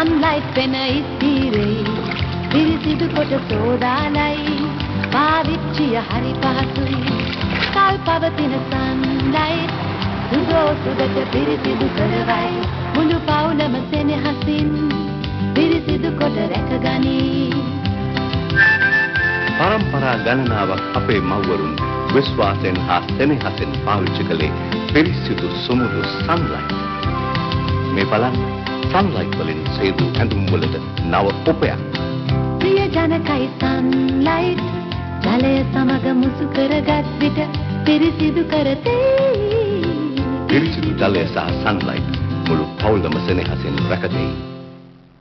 sunlight වෙන ඉතිරෙයි පිරිසිදු කොට සෝදාලයි පාවිච්චිය හරි පහසුයි කල් පවතින sunlight සුදට පිරිසිදු කරවයි මුළු පවුලම සෙනෙහසින් පිරිසිදු කොට රැකගනී පරම්පරා ගණනාවක් අපේ මව්වරුන් විශ්වාසයෙන් හා සෙනෙහසින් පාවිච්චි කළේ පිරිසිදු සුමුදු sunlight මේ බලන්න sunlight වලින් සේදු ඇඳුම් වලට නව උපයක් ප්‍රිය ජනකයි sunlight ජලය සමග මුසු කරගත් විට පිරිසිදු කරතේ පිරිසිදු ජලය සහ sunlight මුළු පවුලම සෙනෙහසින් රැකතේ